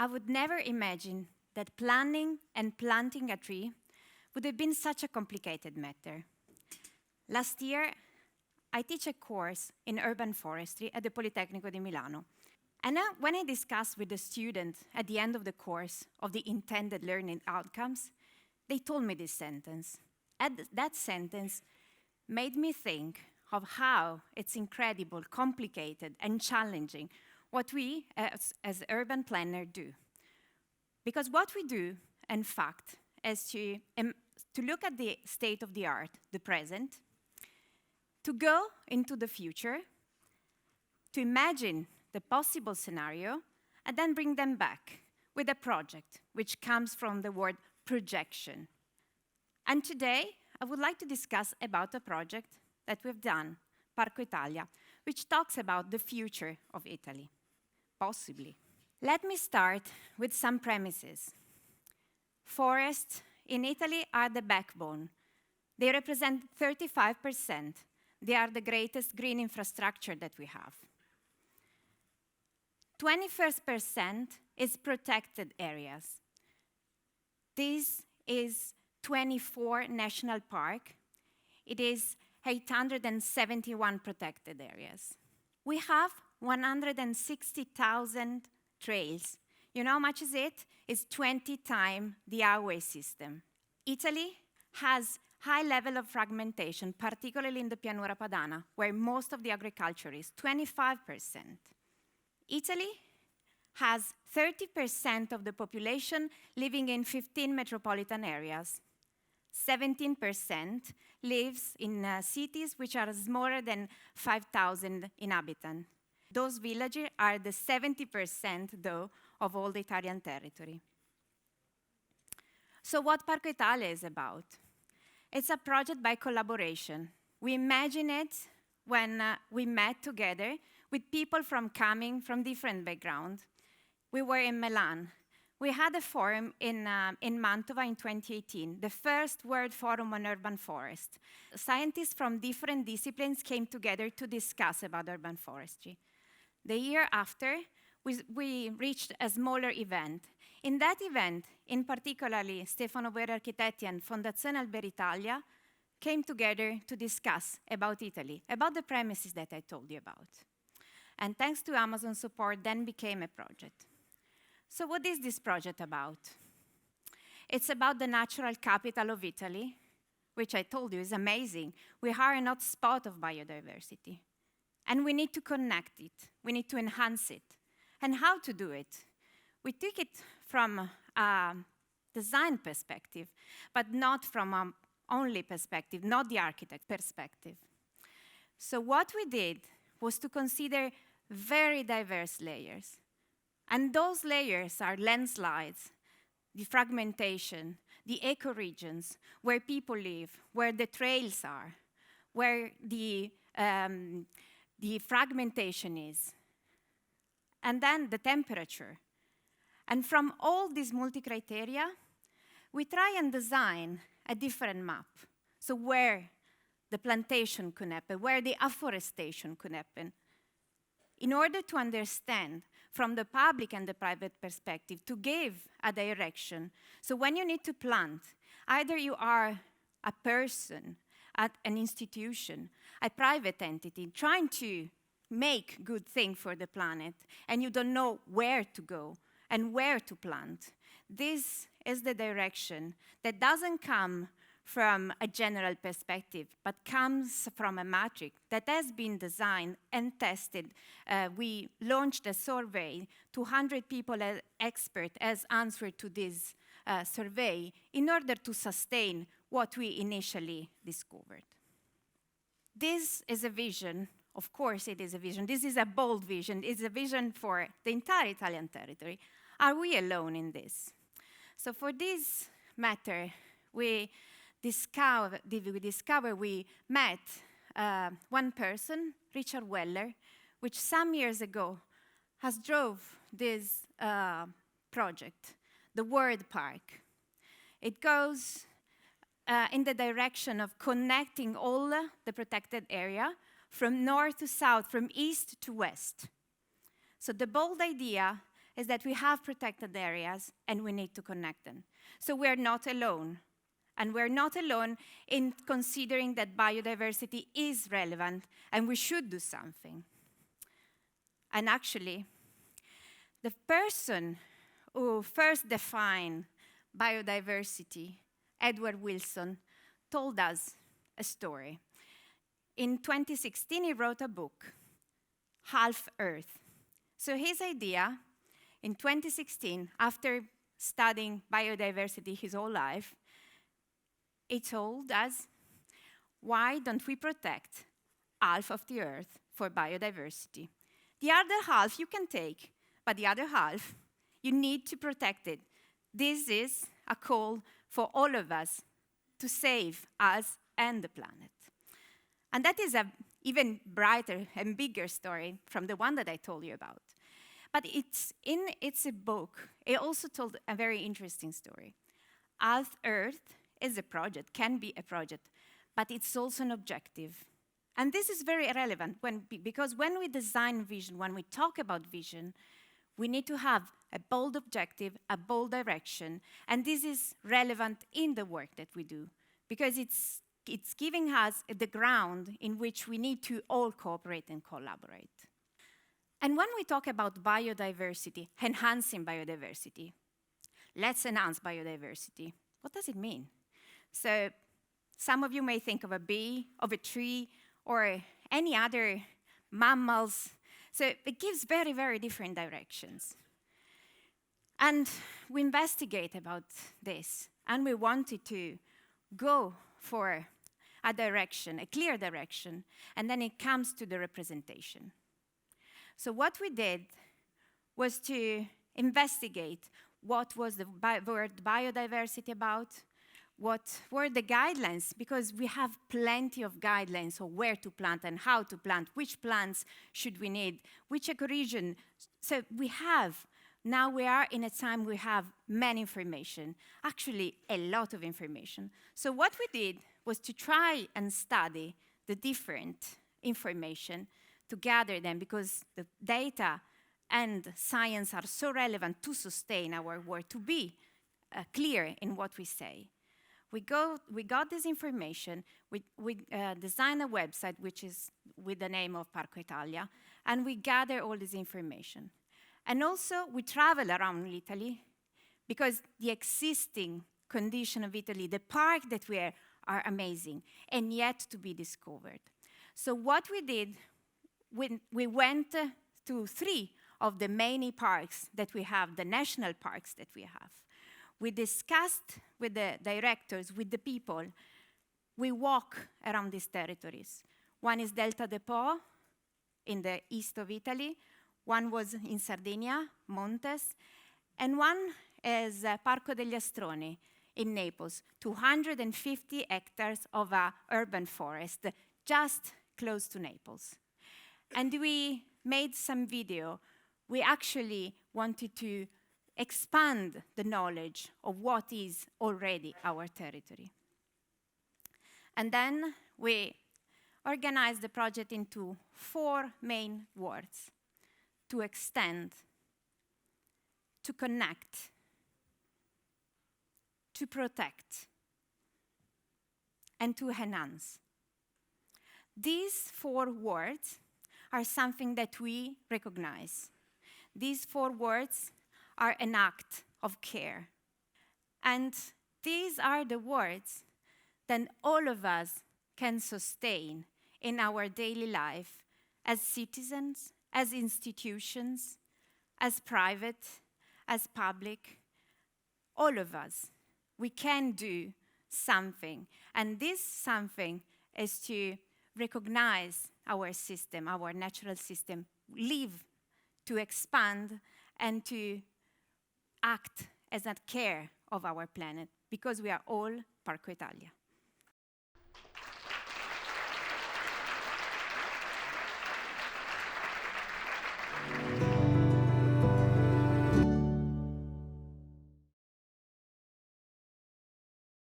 I would never imagine that planning and planting a tree would have been such a complicated matter. Last year, I teach a course in urban forestry at the Politecnico di Milano. And when I discussed with the students at the end of the course of the intended learning outcomes, they told me this sentence. And that sentence made me think of how it's incredible, complicated, and challenging what we, as urban planners, do. Because what we do, in fact, is to look at the state of the art, the present, to go into the future, to imagine the possible scenario, and then bring them back with a project, which comes from the word projection. And today, I would like to discuss about a project that we've done, Parco Italia, which talks about the future of Italy, possibly. Let me start with some premises. Forests in Italy are the backbone. They represent 35%. They are the greatest green infrastructure that we have. 21% is protected areas. This is 24 national parks. It is 871 protected areas. We have 160,000 trails. You know how much is it? It's 20 times the highway system. Italy has high level of fragmentation, particularly in the Pianura Padana, where most of the agriculture is, 25%. Italy has 30% of the population living in 15 metropolitan areas. 17% lives in cities which are smaller than 5,000 inhabitants. Those villages are the 70%, though, of all the Italian territory. So what Parco Italia is about? It's a project by collaboration. We imagined it when we met together with people coming from different backgrounds. We were in Milan. We had a forum in Mantova in 2018, the first World Forum on Urban Forest. Scientists from different disciplines came together to discuss about urban forestry. The year after, we reached a smaller event. In that event, in particularly, Stefano, Boeri, Architetti, and Fondazione AlberItalia came together to discuss about Italy, about the premises that I told you about. And thanks to Amazon support, then became a project. So what is this project about? It's about the natural capital of Italy, which I told you is amazing. We are an hotspot of biodiversity. And we need to connect it. We need to enhance it. And how to do it? We took it from a design perspective, but not from an only perspective, not the architect perspective. So what we did was to consider very diverse layers. And those layers are landslides, the fragmentation, the ecoregions, where people live, where the trails are, where the fragmentation is, and then the temperature. And from all these multi-criteria, we try and design a different map. So where the plantation could happen, where the afforestation could happen, in order to understand from the public and the private perspective, to give a direction. So when you need to plant, either you are a person at an institution, a private entity, trying to make good thing for the planet, and you don't know where to go and where to plant. This is the direction that doesn't come from a general perspective, but comes from a matrix that has been designed and tested. We launched a survey, 200 people as experts as answered to this survey in order to sustain what we initially discovered. This is a vision. Of course it is a vision. This is a bold vision. It's a vision for the entire Italian territory. Are we alone in this? So for this matter, we met one person, Richard Weller, which some years ago has drove this project, the Word Park. It goes in the direction of connecting all the protected area from north to south, from east to west. So the bold idea is that we have protected areas and we need to connect them. So we're not alone. And we're not alone in considering that biodiversity is relevant and we should do something. And actually, the person who first defined biodiversity, Edward Wilson, told us a story. In 2016, he wrote a book, Half Earth. So his idea, in 2016, after studying biodiversity his whole life, he told us, why don't we protect half of the Earth for biodiversity? The other half you can take, but the other half, you need to protect it. This is a call for all of us to save us and the planet. And that is an even brighter and bigger story from the one that I told you about. But it's a book. It also told a very interesting story. Half Earth is a project, can be a project, but it's also an objective. And this is very relevant because when we design vision, when we talk about vision, we need to have a bold objective, a bold direction, and this is relevant in the work that we do because it's giving us the ground in which we need to all cooperate and collaborate. And when we talk about biodiversity, enhancing biodiversity, let's enhance biodiversity. What does it mean? So some of you may think of a bee, of a tree, or any other mammals. So it gives very, very different directions. And we investigate about this, and we wanted to go for a direction, a clear direction, and then it comes to the representation. So what we did was to investigate what was the word biodiversity about, what were the guidelines, because we have plenty of guidelines of where to plant and how to plant, which plants should we need, which ecoregion. So now we are in a time we have many information, actually a lot of information. So what we did was to try and study the different information to gather them, because the data and science are so relevant to sustain our work, to be clear in what we say. We got this information, we designed a website which is with the name of Parco Italia, and we gather all this information. And also we travel around Italy because the existing condition of Italy, the parks that we are amazing and yet to be discovered. So what we did, we went to 3 of the many parks that we have, the national parks that we have. We discussed with the directors, with the people. We walk around these territories. One is Delta de Po in the east of Italy. One was in Sardinia, Montes. And one is Parco degli Astroni in Naples, 250 hectares of urban forest just close to Naples. And we made some video. We actually wanted to expand the knowledge of what is already our territory. And then we organized the project into 4 main words: to extend, to connect, to protect, and to enhance. These 4 words are something that we recognize. These 4 words are an act of care. And these are the words that all of us can sustain in our daily life as citizens, as institutions, as private, as public. All of us, we can do something. And this something is to recognize our system, our natural system, live to expand and to act as a care of our planet, because we are all Parco Italia.